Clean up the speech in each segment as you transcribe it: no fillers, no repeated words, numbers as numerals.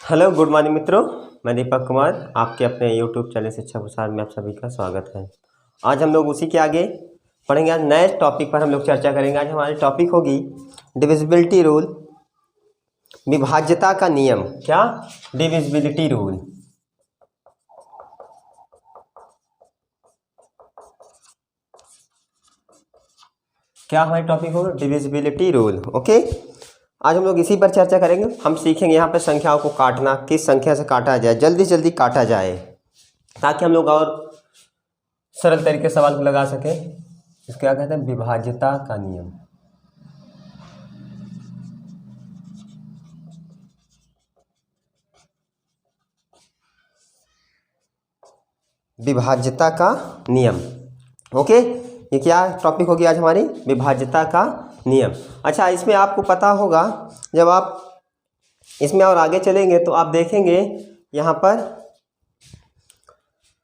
Hello good morning मित्रों। मैं दीपक कुमार आपके अपने यूट्यूब चैनल शिक्षा प्रसार में आप सभी का स्वागत है। आज हम लोग उसी के आगे पढ़ेंगे। आज नए टॉपिक पर हम लोग चर्चा करेंगे। आज हमारी टॉपिक होगी डिविजिबिलिटी रूल, विभाज्यता का नियम। क्या? Divisibility rule. क्या हमारी टॉपिक होगा? Divisibility rule. ओके, आज हम लोग इसी पर चर्चा करेंगे। हम सीखेंगे यहाँ पर संख्याओं को काटना, किस संख्या से काटा जाए, जल्दी से जल्दी काटा जाए, ताकि हम लोग और सरल तरीके से सवाल को लगा सकें। इसको क्या कहते हैं? विभाज्यता का नियम। विभाज्यता का नियम। ओके, ये क्या टॉपिक होगी आज हमारी? विभाज्यता का नियम। अच्छा, इसमें आपको पता होगा, जब आप इसमें और आगे चलेंगे तो आप देखेंगे यहाँ पर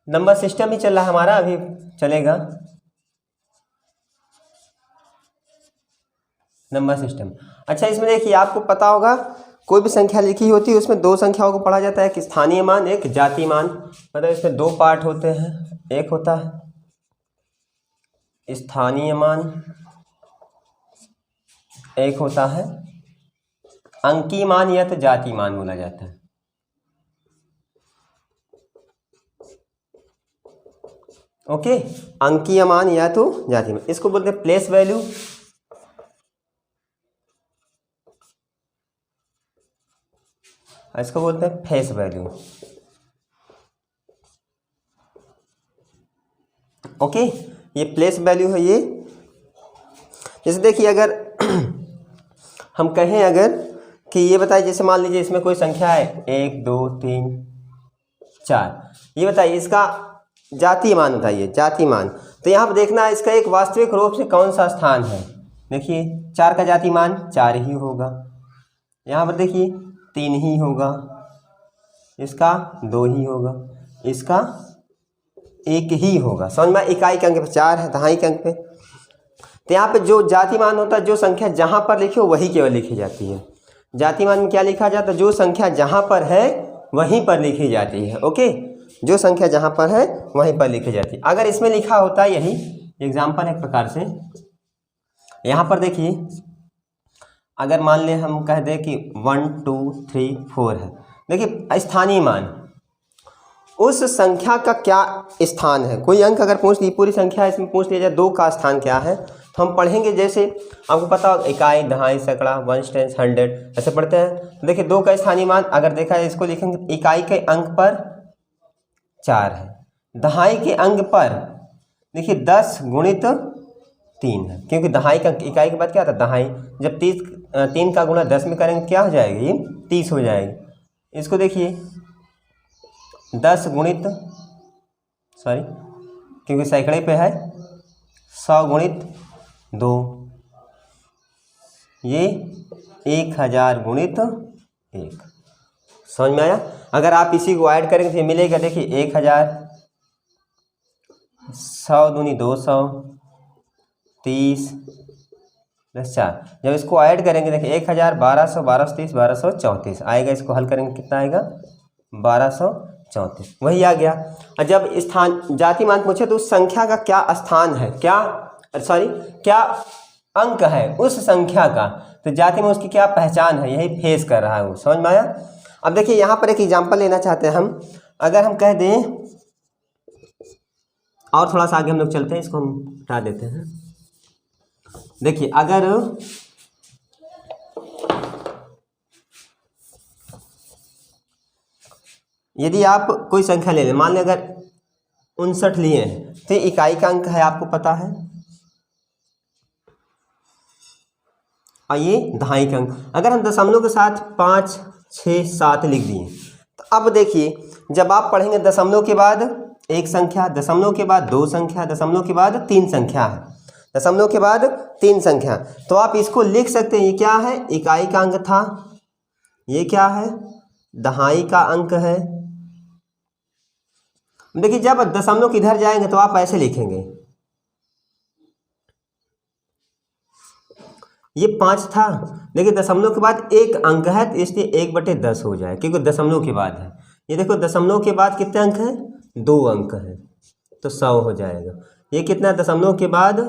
नंबर सिस्टम ही चल रहा है हमारा, अभी चलेगा नंबर सिस्टम। अच्छा, इसमें देखिए आपको पता होगा, कोई भी संख्या लिखी होती है उसमें दो संख्याओं को पढ़ा जाता है, एक स्थानीय मान, एक जाति मान। मतलब इसमें दो पार्ट होते हैं, एक होता है स्थानीय मान, एक होता है अंकीय मान या तो जाति मान बोला जाता है। ओके, अंकीय मान या तो जाति मान, इसको बोलते हैं प्लेस वैल्यू। इसको बोलते हैं फेस वैल्यू। ओके, ये प्लेस वैल्यू है ये। जैसे देखिए, अगर हम कहें अगर कि ये बताइए, जैसे मान लीजिए इसमें कोई संख्या है 1 2 3 4, ये बताइए इसका जातीय मान बताइए, जाति मान। तो यहाँ पर देखना है इसका एक वास्तविक रूप से कौन सा स्थान है। देखिए 4 का जाति मान 4 ही होगा, यहाँ पर देखिए 3 ही होगा, इसका 2 ही होगा, इसका 1 ही होगा। समझ में? इकाई के अंक पे 4 है, दहाई के अंक पे। तो यहाँ पे जो जाति मान होता है, जो संख्या जहाँ पर लिखी हो वही केवल लिखी जाती है। जाति मान में क्या लिखा जाता है? जो संख्या जहाँ पर है वहीं पर लिखी जाती है। ओके, जो संख्या जहाँ पर है वहीं पर लिखी जाती है। अगर इसमें लिखा होता है, यही एग्जाम्पल एक प्रकार से, यहाँ पर देखिए, अगर मान ले हम कह दें कि 1 2 3 4 है, देखिए स्थानीय मान, उस संख्या का क्या स्थान है। कोई अंक अगर पूछ ली, पूरी संख्या इसमें पूछ लिया जाए 2 का स्थान क्या है, तो हम पढ़ेंगे। जैसे आपको पता हो इकाई, दहाई, सैकड़ा, 1 10 100 ऐसे पढ़ते हैं। देखिए 2 का स्थानीय मान अगर देखा है, इसको लिखेंगे इकाई के अंक पर 4 है, दहाई के अंक पर देखिए 10 गुणित 3 है, क्योंकि दहाई का इकाई के बाद क्या था? दहाई। जब 3 का गुणा 10 में करेंगे क्या हो जाएगी? ये 30 हो जाएगी। इसको देखिए 10 गुणित, सॉरी क्योंकि सैकड़े पे है, 100 गुणित 2, ये 1000 गुणित 1। समझ में आया? अगर आप इसी को ऐड करेंगे तो ये मिलेगा, देखिए 1000, 100 दूनी 200, 30 + 4। जब इसको ऐड करेंगे देखिए 1000, 1200, 1230, 1234 आएगा। इसको हल करेंगे कितना आएगा? 1234, वही आ गया। और जब स्थान जाति मान पूछे तो उस संख्या का क्या स्थान है, क्या क्या अंक है उस संख्या का, तो जाति में उसकी क्या पहचान है, यही फेस कर रहा है वो। समझ में आया? अब देखिए यहाँ पर एक एग्जांपल लेना चाहते हैं हम। अगर हम कह दें, और थोड़ा सा आगे हम लोग चलते हैं, इसको हम हटा देते हैं। देखिए अगर यदि आप कोई संख्या ले लें, मान लें अगर 59 लिए हैं, तो इकाई का अंक है, आपको पता है, और ये दहाई का अंक। अगर हम दशमलव के साथ 5 6 7 लिख दिए, तो अब देखिए जब आप पढ़ेंगे दशमलव के बाद एक संख्या, दशमलव के बाद 2 संख्या, दशमलव के बाद 3 संख्या है, दशमलव के बाद 3 संख्या, तो आप इसको लिख सकते हैं। ये क्या है? इकाई का अंक था। ये क्या है? दहाई का अंक है। देखिए जब दशमलव किधर जाएंगे तो आप ऐसे लिखेंगे, ये 5 था, देखिए दशमलव के बाद एक अंक है तो इसलिए 1/10 हो जाए, क्योंकि दशमलव के बाद है। ये देखो दशमलव के बाद कितने अंक हैं, 2 अंक हैं, तो 100 हो जाएगा। ये कितना, दशमलव के बाद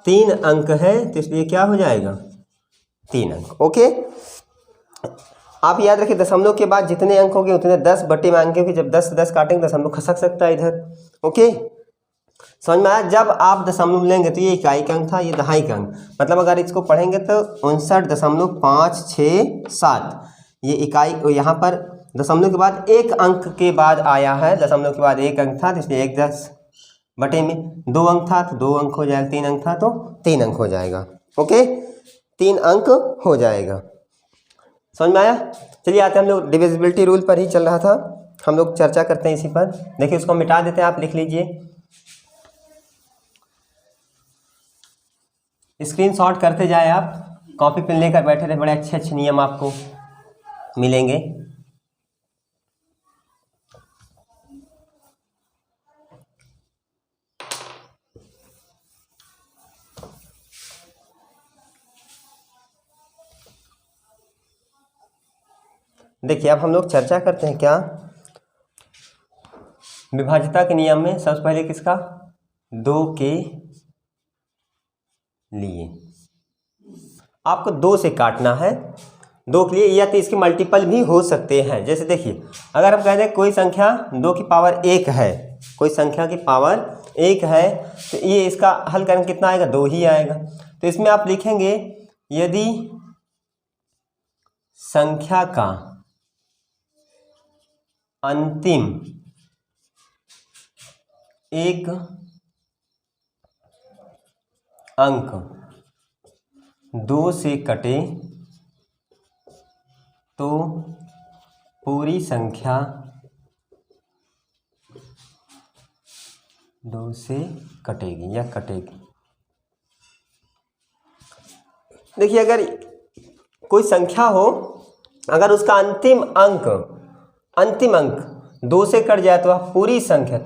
3 अंक है तो इसलिए क्या हो जाएगा, 3 अंक। ओके, आप याद रखिए दशमलव के बाद जितने अंक होंगे उतने 10 बटे में अंक, क्योंकि जब 10 से 10 काटेंगे दशमलव खसक सकता है इधर। ओके, समझ में आया। जब आप दशमलव लेंगे तो ये इकाई का अंक था, ये दहाई का अंक, मतलब अगर इसको पढ़ेंगे तो 59.567 ये इकाई, यहाँ पर दशमलव के बाद एक अंक के बाद आया है, दशमलव के बाद एक अंक था तो इसलिए 1/10 बटे में 2 अंक था तो 2 अंक हो जाएगा, 3 अंक था तो 3 अंक हो जाएगा। ओके, 3 अंक हो जाएगा। समझ में आया। चलिए आते हैं, हम लोग डिविजिबिलिटी रूल पर ही चल रहा था, हम लोग चर्चा करते हैं इसी पर। देखिए उसको मिटा देते हैं, आप लिख लीजिए, स्क्रीनशॉट करते जाए, आप कॉपी पेन लेकर बैठे रहे, बड़े अच्छे अच्छे नियम आपको मिलेंगे। देखिए अब हम लोग चर्चा करते हैं क्या, विभाज्यता के नियम में सबसे पहले किसका, 2 के लिए आपको 2 से काटना है, 2 के लिए, या तो इसके मल्टीपल भी हो सकते हैं। जैसे देखिए अगर हम कहते हैं कोई संख्या 2 की पावर 1 है, कोई संख्या की पावर 1 है तो ये इसका हल करेंगे कितना आएगा, 2 ही आएगा। तो इसमें आप लिखेंगे यदि संख्या का अंतिम एक अंक 2 से कटे तो पूरी संख्या 2 से कटेगी या कटेगी। देखिए अगर कोई संख्या हो, अगर उसका अंतिम अंक 2 से कट जाए तो पूरी संख्या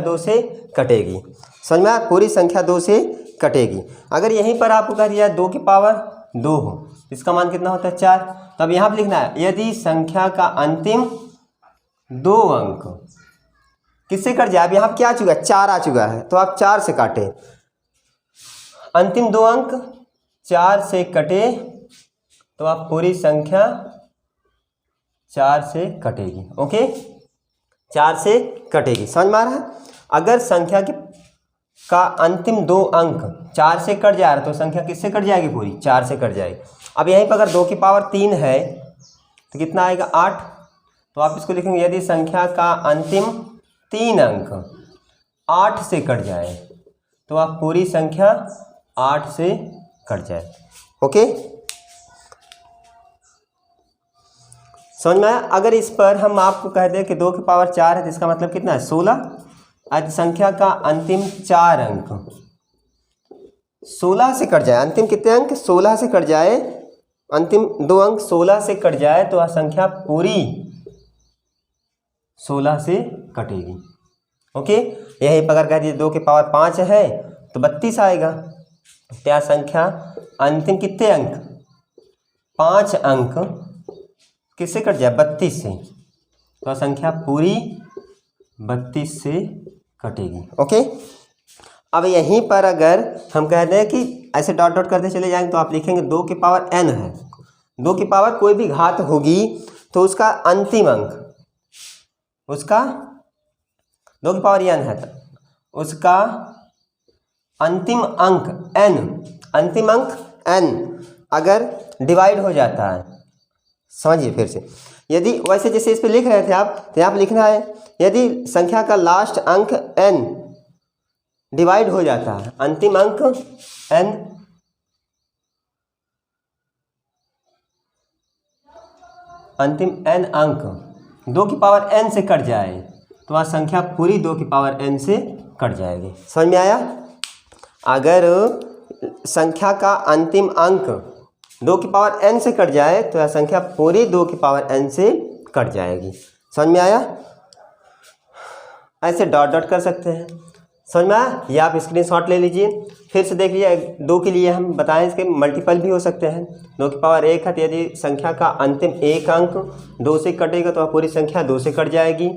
2 से कटेगी। समझ में आया, पूरी संख्या 2 से कटेगी। अगर यहीं पर आपको कह दिया 2 की पावर 2 हो, इसका मान कितना होता है, 4। तो अब यहाँ पर लिखना है यदि संख्या का अंतिम 2 अंक किससे कट जाए, अब यहाँ पर क्या आ चुका है, 4 आ चुका है, तो आप 4 से काटें, अंतिम 2 अंक 4 से कटे तो आप पूरी संख्या 4 से कटेगी। ओके, 4 से कटेगी। समझ में आ रहा है। अगर संख्या का अंतिम 2 अंक 4 से कट जा रहा है तो संख्या किससे कट जाएगी, पूरी 4 से कट जाएगी। अब यहीं पर अगर 2 की पावर 3 है तो कितना आएगा, 8। तो आप इसको लिखेंगे यदि संख्या का अंतिम 3 अंक 8 से कट जाए तो आप पूरी संख्या 8 से कट जाए। ओके, समझ में आया। अगर इस पर हम आपको कह दें कि 2 की पावर 4 है तो इसका मतलब कितना है, 16। आज संख्या का अंतिम 4 अंक 16 से कट जाए, अंतिम कितने अंक 16 से कट जाए, अंतिम 2 अंक 16 से कट जाए तो वह संख्या पूरी 16 से कटेगी। ओके, यहीं पर अगर कह दीजिए 2 की पावर 5 है तो 32 आएगा। क्या संख्या अंतिम कितने अंक 5 अंक किससे कट जाए, 32 से, तो संख्या पूरी 32 से कटेगी। ओके, अब यहीं पर अगर हम कह दें कि ऐसे डॉट डॉट करते चले जाएंगे तो आप लिखेंगे 2 की पावर n है, 2 की पावर कोई भी घात होगी तो उसका अंतिम अंक, उसका 2 की पावर n है तो उसका अंतिम अंक n, अंतिम अंक n अगर डिवाइड हो जाता है, समझिए फिर से, यदि वैसे जैसे इस पे लिख रहे थे आप तो यहाँ पे लिखना है यदि संख्या का लास्ट अंक n डिवाइड हो जाता है, अंतिम अंक n अंतिम n अंक 2 की पावर n से कट जाए तो वह संख्या पूरी 2 की पावर n से कट जाएगी। समझ में आया। अगर संख्या का अंतिम अंक 2 की पावर n से कट जाए तो यह संख्या पूरी 2 की पावर n से कट जाएगी। समझ में आया। ऐसे डॉट डॉट कर सकते हैं। समझ में आया? ये आप स्क्रीनशॉट ले लीजिए। फिर से देख लीजिए, 2 के लिए हम बताएं इसके मल्टीपल भी हो सकते हैं। 2 की पावर 1 है तो यदि संख्या का अंतिम एक अंक 2 से कटेगा तो पूरी संख्या 2 से कट जाएगी।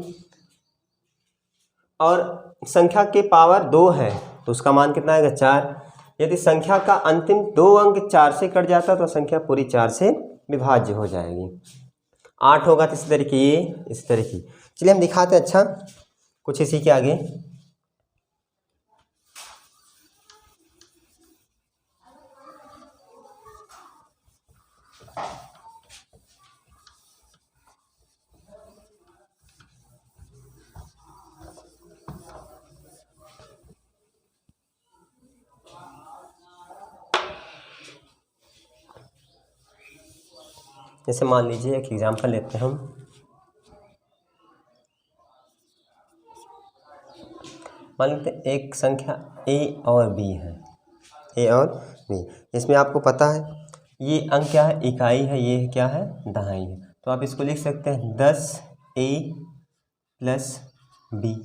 और संख्या के पावर 2 है तो उसका मान कितना आएगा? 4। यदि संख्या का अंतिम 2 अंक 4 से कट जाता तो संख्या पूरी 4 से विभाज्य हो जाएगी। 8 होगा तो इसी तरीके ये, इस तरीके। चलिए हम दिखाते हैं अच्छा कुछ इसी के आगे। जैसे मान लीजिए एक एग्जांपल लेते हैं हम। मान लेते हैं एक संख्या a और b है, a और b। इसमें आपको पता है ये अंक क्या है? इकाई है, ये क्या है? दहाई है। तो आप इसको लिख सकते हैं 10a + b।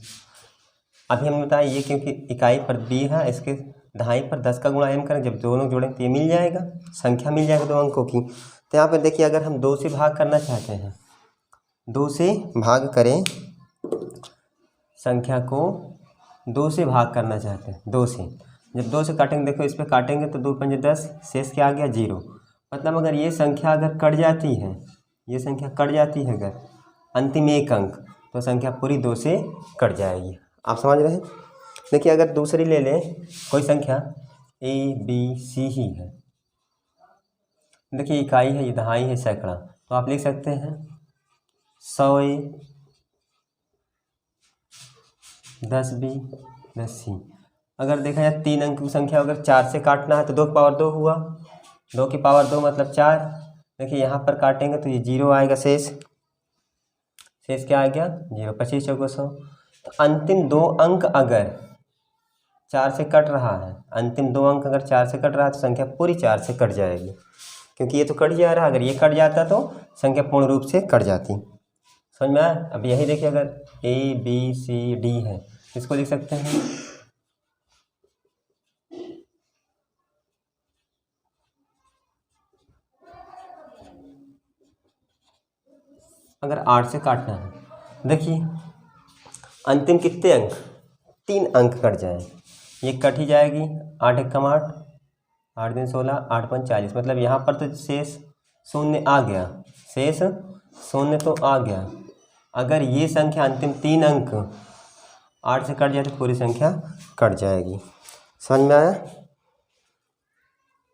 अभी हमने बताया ये क्योंकि इकाई पर b है, इसके दहाई पर 10 का गुणा m करें, जब दोनों जोड़ेंगे तो ये मिल जाएगा, संख्या मिल जाएगा 2 अंकों की। तो यहाँ पर देखिए अगर हम 2 से भाग करना चाहते हैं, 2 से भाग करें, संख्या को 2 से भाग करना चाहते हैं, 2 से। जब 2 से काटेंगे, देखो इस पर काटेंगे तो 2 पंजे 10, शेष क्या आ गया? 0। मतलब अगर ये संख्या अगर कट जाती है, ये संख्या कट जाती है अगर अंतिम एक अंक, तो संख्या पूरी 2 से कट जाएगी। आप समझ रहे हैं? देखिए अगर दूसरी ले लें, कोई संख्या a b c ही है, देखिए इकाई है, ये दहाई है, सैकड़ा, तो आप लिख सकते हैं 100a 10b 10c। अगर देखा जाए 3 अंक की संख्या अगर 4 से काटना है तो 2 की पावर 2 हुआ, 2 की पावर 2 मतलब 4। देखिए यहाँ पर काटेंगे तो ये 0 आएगा, शेष क्या आ गया? 0। 25 चौको 100। तो अंतिम 2 अंक अगर 4 से कट रहा है, अंतिम 2 अंक अगर 4 से कट रहा है तो संख्या पूरी 4 से कट जाएगी, क्योंकि ये तो कट जा रहा है। अगर ये कट जाता तो संख्या पूर्ण रूप से कट जाती। समझ में आया? अब यही देखिए अगर a b c d है, इसको लिख सकते हैं अगर 8 से काटना है, देखिए अंतिम कितने अंक? 3 अंक कट जाए, ये कट ही जाएगी। 8 एकम 8, 8 दिन 16, 8 पंच 40। मतलब यहाँ पर तो शेष 0 आ गया, शेष 0 तो आ गया। अगर ये संख्या अंतिम 3 अंक 8 से कट जाए तो पूरी संख्या कट जाएगी। समझ में आया?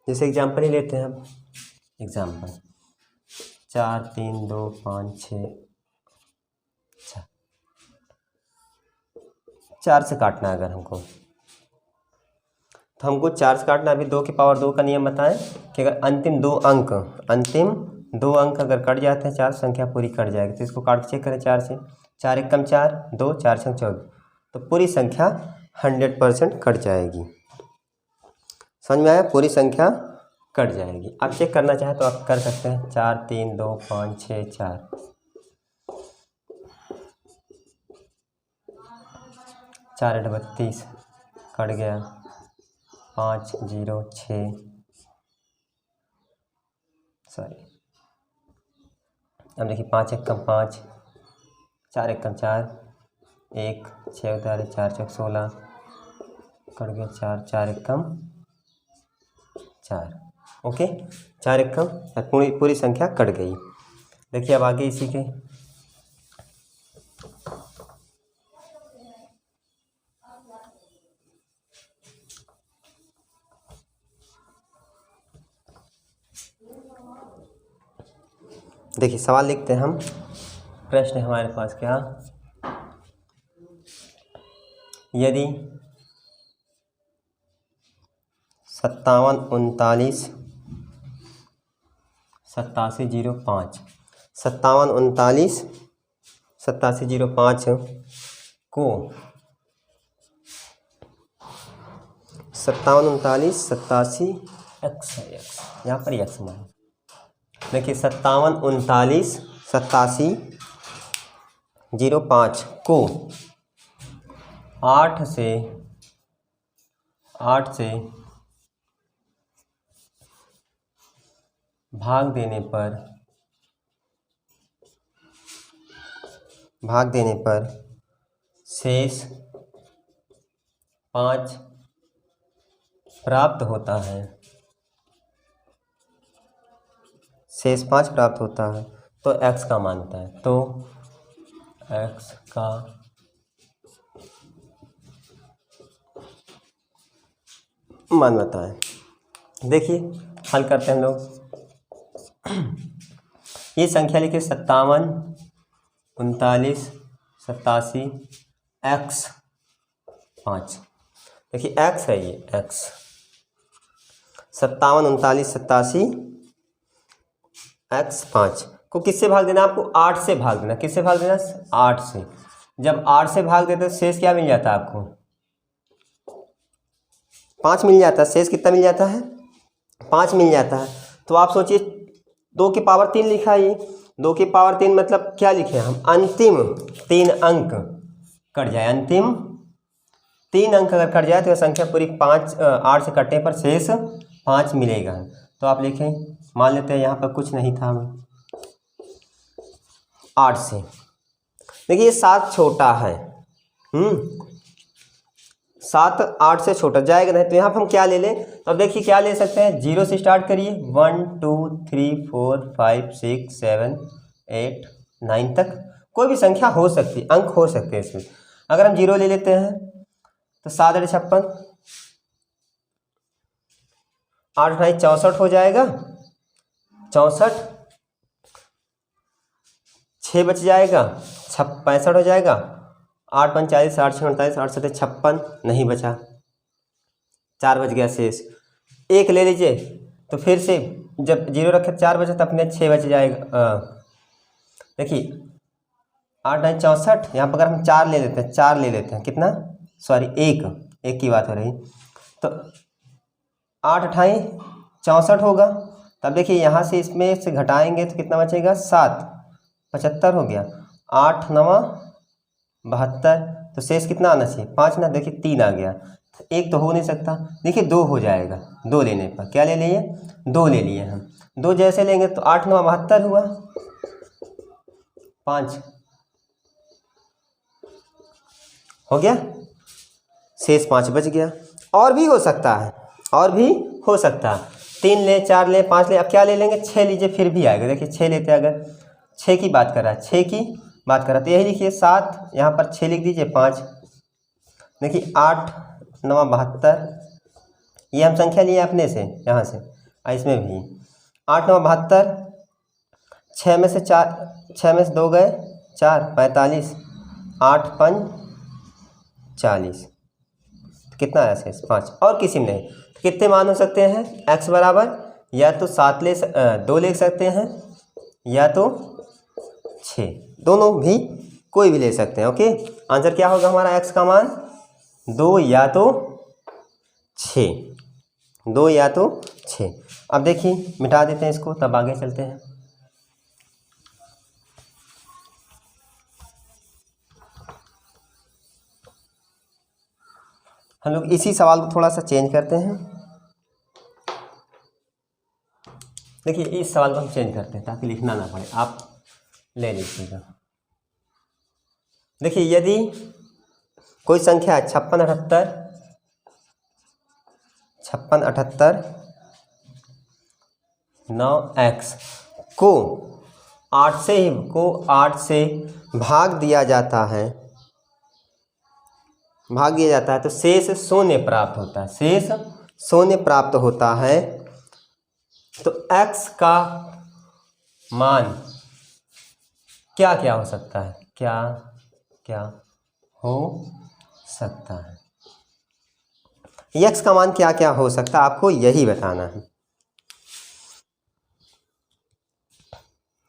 जैसे एग्जाम्पल ही लेते हैं हम, एग्जाम्पल 4 3 2 5 6 4 से काटना है अगर हमको, तो हमको 4 से काटना। अभी 2 की पावर 2 का नियम बताएं कि अगर अंतिम 2 अंक अगर कट जाते हैं 4, संख्या पूरी कट जाएगी। तो इसको काट चेक करें 4 से, 4 एकम 4, 2, 4 छंग 14, तो पूरी संख्या 100% कट जाएगी। समझ में आया? पूरी संख्या कट जाएगी। आप चेक करना चाहें तो आप कर सकते हैं। 4 3 2 5 6 4, 4 8 32 कट गया, 5 0 6 सॉरी। अब देखिए 5 एकम 5, 4 एकम 4, 1 6 उतारे 4 चौक 16 कट गया, 4 4 एकम 4। ओके, 4 एकम पूरी संख्या कट गई। देखिए अब आगे इसी के देखिए सवाल लिखते हैं हम। प्रश्न है हमारे पास क्या? यदि 57 39 8705 57 39 8705 को 57 39 87 x यहाँ पर x मान। देखिए 57 39 8705 को 8 से 8 से भाग देने पर शेष 5 प्राप्त होता है, शेष 5 प्राप्त होता है तो x का मान होता है। तो x का मान बताएं। देखिए हल करते हैं हम लोग। ये संख्या लिखिए 57, 39, 87, x 5। देखिए x है ये x 57, 39, 87 x 5 को किससे भाग देना? आपको 8 से भाग देना। किससे भाग देना? 8 से। जब 8 से भाग देते तो शेष क्या मिल जाता है आपको? 5 मिल जाता है। शेष कितना मिल जाता है? 5 मिल जाता है। तो आप सोचिए 2 की पावर 3 लिखा है ये। 2 की पावर 3 मतलब क्या लिखे हम? अंतिम 3 अंक कट जाए। अंतिम 3 अंक अगर कट जाए तो यह संख्या पूरी 8 से कटने पर शेष 5 मिलेगा। तो आप लिखें, मान लेते हैं यहाँ पर कुछ नहीं था, 8 से। देखिए 7 छोटा है, 7 8 से छोटा जाएगा नहीं, तो यहाँ पर हम क्या ले लें? तो अब देखिए क्या ले सकते हैं? 0 से स्टार्ट करिए, 1 2 3 4 5 6 7 8 9 तक कोई भी संख्या हो सकती, अंक हो सकते हैं इसमें। अगर हम 0 ले लेते हैं तो 7 8 56, 8 8 64 हो जाएगा, 64, 6 बच जाएगा, 65 हो जाएगा, 8 5 40, 8 6 48, 8 7 56, नहीं बचा, 4 बच गया शेष। 1 ले लीजिए तो फिर से जब 0 रखे 4 बचे तो अपने 6 बच जाएगा। देखिए 8 9 64, यहाँ पर अगर हम 4 ले लेते हैं, 4 ले लेते हैं, कितना? सॉरी 1 की बात हो रही। तो 8 8 64 होगा। तब देखिए यहाँ से इसमें से घटाएंगे तो कितना बचेगा? 7 75 हो गया, 8 9 72, तो शेष कितना आना चाहिए? 5 ना। देखिए 3 आ गया, 1 तो हो नहीं सकता। देखिए 2 हो जाएगा, 2 लेने पर। क्या ले लिए? 2 ले लिए हम। 2 जैसे लेंगे तो 8 9 72 हुआ, 5 हो गया, शेष 5 बच गया। और भी हो सकता है, और भी हो सकता है, 3 ले, 4 ले, 5 ले। अब क्या ले लेंगे? 6 लीजिए फिर भी आएगा। देखिए 6 लेते हैं, अगर 6 की बात कर रहा है, 6 की बात कर रहा है तो यही लिखिए 7, यहाँ पर 6 लिख दीजिए, 5। देखिए 8 9 72, ये हम संख्या लिए अपने से यहाँ से, इसमें भी 8 9 72, 6 में से 4, 6 में से 2 गए 4, 45, 8 5 40, तो कितना आया शेष? 5। और किसी में नहीं, तो कितने मान हो सकते हैं? x बराबर या तो 2 ले सकते हैं या तो 6, दोनों भी कोई भी ले सकते हैं। ओके, आंसर क्या होगा हमारा? x का मान 2 या तो 6, 2 या तो 6। अब देखिए मिटा देते हैं इसको, तब आगे चलते हैं। हम लोग इसी सवाल को थोड़ा सा चेंज करते हैं। देखिए इस सवाल को हम चेंज करते हैं ताकि लिखना ना पड़े, आप ले लीजिएगा। देखिए यदि कोई संख्या है 56 78 9x को 8 से भाग दिया जाता है, तो शेष शून्य प्राप्त होता है। शेष शून्य प्राप्त होता है तो x का मान क्या क्या हो सकता है? क्या क्या हो सकता है? x का मान क्या क्या हो सकता है, आपको यही बताना है।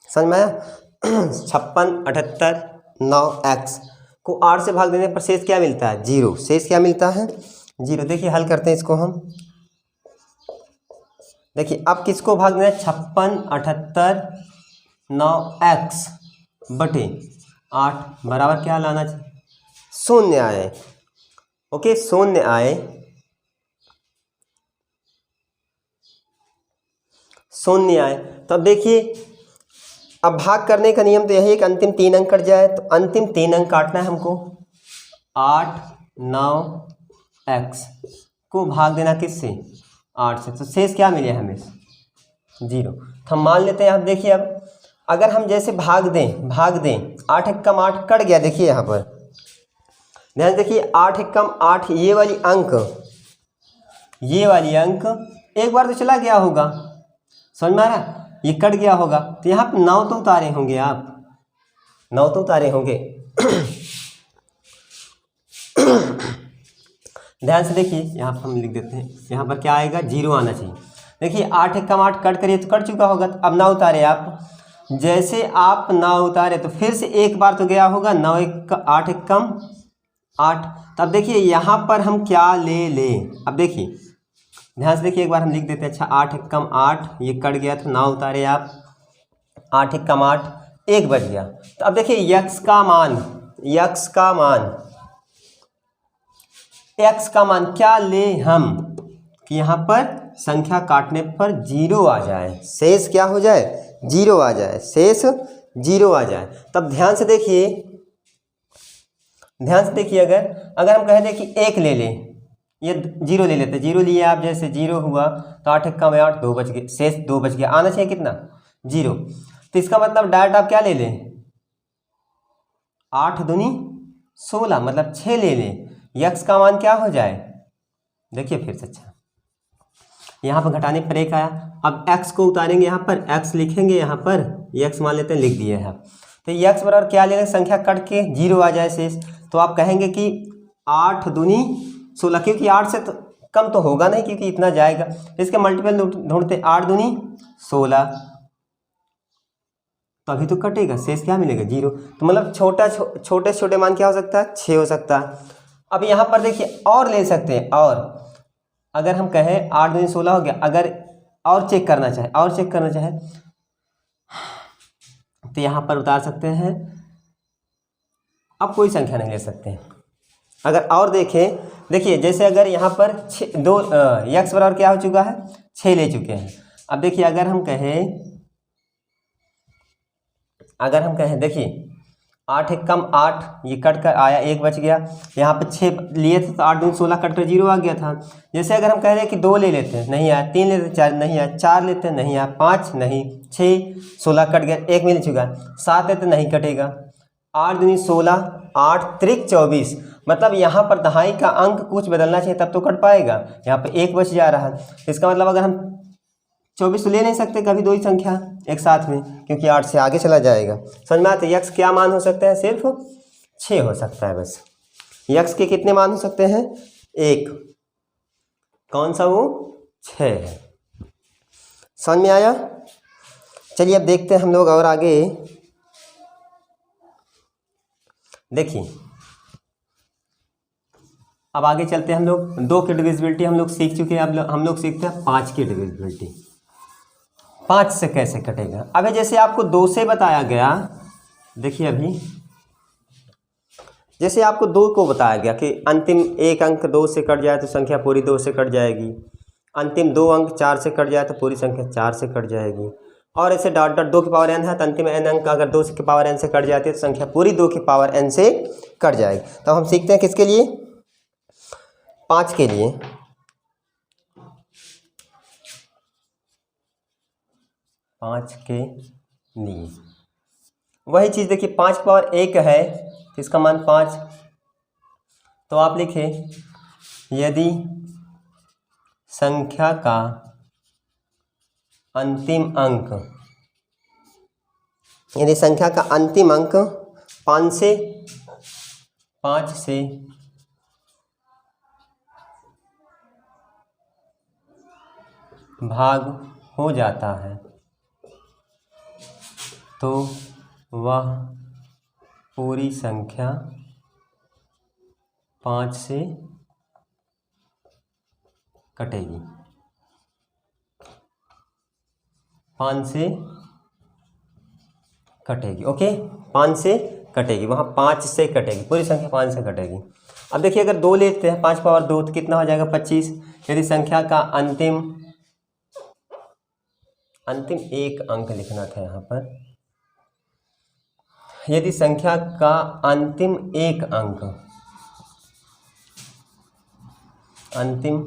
समझ में आया? 56 78 9x को 8 से भाग देने पर शेष क्या मिलता है? 0। शेष क्या मिलता है? 0। देखिए हल करते हैं इसको हम। देखिए अब किसको भाग देना है? 56 78 9x बटे 8 बराबर क्या लाना चाहिए? शून्य आए। ओके, शून्य आए शून्य आए। तो अब देखिए, अब भाग करने का नियम तो यही है कि अंतिम 3 अंक कट जाए। तो अंतिम 3 अंक काटना है हमको। 8 9 x को भाग देना किससे? 8 से। तो शेष क्या मिले हमें? 0। तो हम मान लेते हैं। अब देखिए, अब अगर हम जैसे भाग दें 8 एकम 8 कट गया। देखिए यहाँ पर ध्यान देखिए, 8 एकम 8 ये वाली अंक एक बार तो चला गया होगा, समझ में आ रहा? ये कट गया होगा। तो यहाँ पर 9 तो उतारे होंगे आप, 9 तो उतारे होंगे। ध्यान से देखिए, यहाँ पर हम लिख देते हैं, यहाँ पर क्या आएगा? 0 आना चाहिए। देखिए 8 एकम 8 कट करिए तो कट चुका होगा। तो अब 9 उतारे आप। जैसे आप 9 उतारे तो फिर से एक बार तो गया होगा। 8 एकम 8। तब देखिए यहाँ पर हम क्या ले। अब देखिए ध्यान से देखिए, एक बार हम लिख देते हैं। अच्छा 8 एकम 8 ये कट गया तो 9 उतारे आप। 8 एकम 8 1 बच गया। तो अब देखिए x का मान क्या ले हम कि यहाँ पर संख्या काटने पर 0 आ जाए, शेष क्या हो जाए? 0 आ जाए, शेष 0 आ जाए। तब ध्यान से देखिए, अगर हम कह दें कि 1 ले लें, ये 0 ले लेते, 0 लिए आप, जैसे 0 हुआ तो 8 एकम 8 2 बच गए, शेष 2 बच गया। आना चाहिए कितना? 0। तो इसका मतलब डायरेक्ट आप क्या ले लें? 8 दूनी 16 मतलब 6 ले लें। x का मान क्या हो जाए? देखिए फिर से, अच्छा यहाँ पर घटाने पर 1 आया। अब x को उतारेंगे, यहाँ पर x लिखेंगे, यहाँ पर x मान लेते हैं, लिख दिए हैं। तो x बराबर क्या ले लें? संख्या कट के 0 आ जाए शेष। तो आप कहेंगे कि 8 दूनी 16, क्योंकि 8 से तो कम तो होगा नहीं, क्योंकि इतना जाएगा। इसके मल्टीपल ढूंढते, 8 दूनी 16, तो अभी तो कटेगा, शेष क्या मिलेगा? 0। तो मतलब छोटे छोटे मान क्या हो सकता है? 6 हो सकता है। अब यहाँ पर देखिए और ले सकते हैं, और अगर हम कहें 8 दूनी 16 हो गया, अगर और चेक करना चाहे तो यहाँ पर उतार सकते हैं। अब कोई संख्या नहीं ले सकते हैं। अगर और देखें, देखिए जैसे अगर यहाँ पर x बराबर क्या हो चुका है? 6 ले चुके हैं। अब देखिए अगर हम कहें देखिए 8 एकम 8 ये कट कर आया, 1 बच गया। यहाँ पर 6 लिए थे तो 8 दूनी 16 कट कर 0 आ गया था। जैसे अगर हम कह रहे हैं कि 2 ले लेते हैं, नहीं आया। 3 लेते हैं, 4 नहीं आया। 4 लेते हैं, नहीं आया। 5 नहीं, 6 16 कट गया, 1 मिल चुका। 7 लेते नहीं कटेगा। 8 दूनी 16, 8 त्रिक 24, मतलब यहाँ पर दहाई का अंक कुछ बदलना चाहिए तब तो कट पाएगा। यहाँ पे 1 बच जा रहा है। इसका मतलब अगर हम 24 तो ले नहीं सकते कभी दो ही संख्या एक साथ में, क्योंकि 8 से आगे चला जाएगा। समझ में आता है? x क्या मान हो सकते हैं? सिर्फ 6 हो सकता है बस। x के कितने मान हो सकते हैं? 1। कौन सा? वो 6 है। समझ में आया? चलिए अब देखते हैं हम लोग और आगे। देखिए अब आगे चलते हैं। हम लोग 2 की डिविजिबिलिटी हम लोग सीख चुके हैं। अब हम लोग सीखते हैं 5 की डिविजिबिलिटी। 5 से कैसे कटेगा? अभी जैसे आपको 2 से बताया गया, देखिए अभी जैसे आपको 2 को बताया गया कि अंतिम 1 अंक 2 से कट जाए तो संख्या पूरी 2 से कट जाएगी। अंतिम 2 अंक 4 से कट जाए तो पूरी संख्या 4 से कट जाएगी। और ऐसे डॉट डॉट 2 की पावर n है तो अंतिम n अंक अगर 2 की पावर n से कट जाती है तो संख्या पूरी 2 की पावर n से कट जाएगी। तो हम सीखते हैं किसके लिए? 5 के लिए। 5 के लिए वही चीज़ देखिए, 5 की पावर 1 है तो इसका मान 5। तो आप लिखें यदि संख्या का अंतिम अंक 5 से भाग हो जाता है तो वह पूरी संख्या 5 से कटेगी। 5 से कटेगी, ओके। 5 से कटेगी, वहाँ 5 से कटेगी, पूरी संख्या 5 से कटेगी। अब देखिए अगर 2 लेते हैं 5 पावर 2 तो कितना हो जाएगा? 25। यदि संख्या का अंतिम अंतिम एक अंक लिखना था यहाँ पर। यदि संख्या का अंतिम एक अंक, अंतिम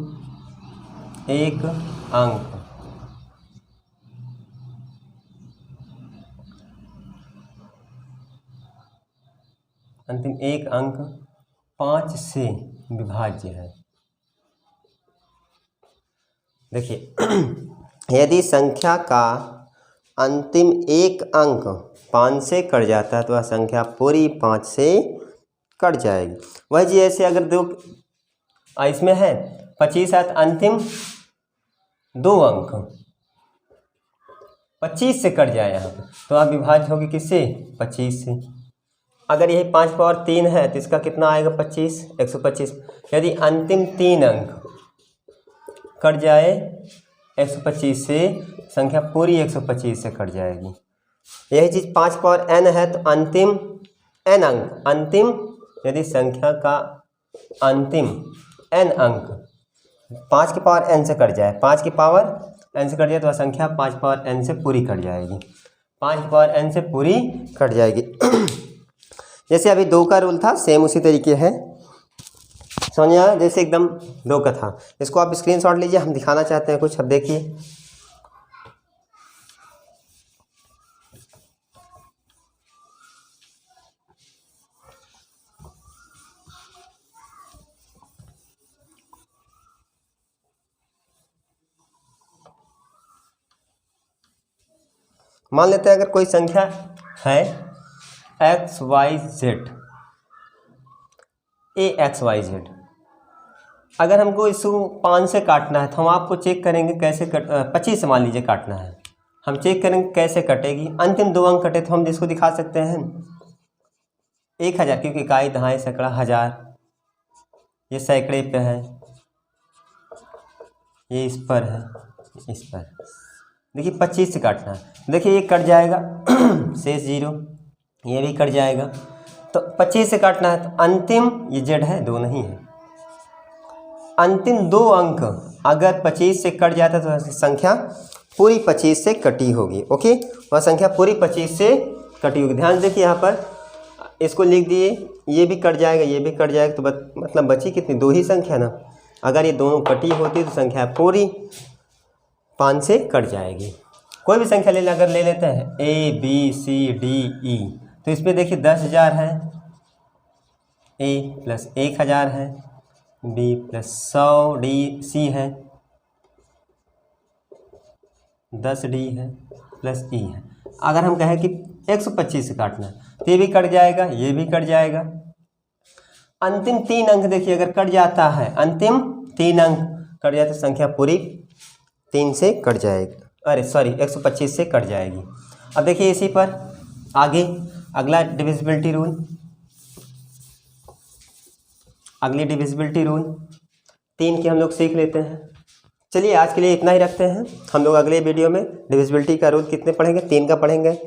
एक अंक अंतिम एक अंक 5 से विभाज्य है। देखिए यदि संख्या का अंतिम एक अंक 5 से कट जाता है तो वह संख्या पूरी 5 से कट जाएगी। वही जी ऐसे अगर दो इसमें है 25 अंतिम दो अंक 25 से कट जाए यहाँ पर तो आप विभाज्य होगी किससे? 25 से। अगर यही 5 पावर 3 है तो इसका कितना आएगा? 25, 125। यदि अंतिम 3 अंक कट जाए 125 से, संख्या पूरी 125 से कट जाएगी। यही चीज़ 5 पावर n है तो अंतिम n अंक, अंतिम यदि संख्या का अंतिम n अंक 5 की पावर n से कट जाए, 5 की पावर n से कट जाए तो वह संख्या 5 पावर n से पूरी कट जाएगी, 5 की पावर n से पूरी कट जाएगी। जैसे अभी 2 का रूल था सेम उसी तरीके है, समझ आया? जैसे एकदम 2 का था। इसको आप स्क्रीनशॉट लीजिए, हम दिखाना चाहते हैं कुछ। अब देखिए मान लेते हैं अगर कोई संख्या है XYZ, AXYZ, अगर हमको इसको 5 से काटना है तो हम आपको चेक करेंगे कैसे 25 से मान लीजिए काटना है, हम चेक करेंगे कैसे कटेगी। अंतिम 2 अंक कटे तो हम जिसको दिखा सकते हैं 1000, क्योंकि इकाई दहाई सैकड़ा हज़ार, ये सैकड़े पे है, ये इस पर है, इस पर। देखिए 25 से काटना है, देखिए ये कट जाएगा शेष 0, ये भी कट जाएगा। तो 25 से काटना है तो अंतिम ये Z है, 2 नहीं है, अंतिम 2 अंक अगर 25 से कट जाता है तो संख्या पूरी 25 से कटी होगी। ओके, वह संख्या पूरी 25 से कटी होगी। ध्यान देखिए यहाँ पर इसको लिख दिए, ये भी कट जाएगा, ये भी कट जाएगा, तो मतलब बची कितनी? 2 ही संख्या ना। अगर ये दोनों कटी होती तो संख्या पूरी 5 से कट जाएगी। कोई भी संख्या अगर ले लेते हैं A B C D E, तो इसमें देखिए 10,000 है, A प्लस 1,000 है, B प्लस 100 D C है, 10 D है प्लस E है। अगर हम कहें कि 125 से काटना है तो ये भी कट जाएगा, ये भी कट जाएगा। अंतिम 3 अंक देखिए अगर कट जाता है, अंतिम 3 अंक कट जाता है, संख्या पूरी 3 से कट जाएगी, अरे सॉरी 125 से कट जाएगी। अब देखिए इसी पर आगे अगला डिविजिबिलिटी रूल, अगली डिविजिबिलिटी रूल 3 की हम लोग सीख लेते हैं। चलिए आज के लिए इतना ही रखते हैं, हम लोग अगले वीडियो में डिविजिबिलिटी का रूल कितने पढ़ेंगे? 3 का पढ़ेंगे,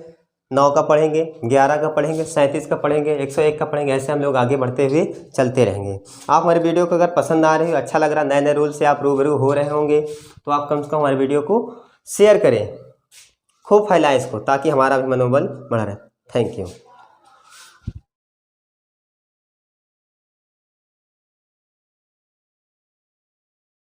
9 का पढ़ेंगे, 11 का पढ़ेंगे, 37 का पढ़ेंगे, 101 का पढ़ेंगे। ऐसे हम लोग आगे बढ़ते हुए चलते रहेंगे। आप हमारे वीडियो को अगर पसंद आ रही हो, अच्छा लग रहा, नए नए रूल से आप रूबरू हो रहे होंगे, तो आप कम से कम हमारे वीडियो को शेयर करें, खूब फैलाएं इसको, ताकि हमारा भी मनोबल बढ़ा रहे। Thank you.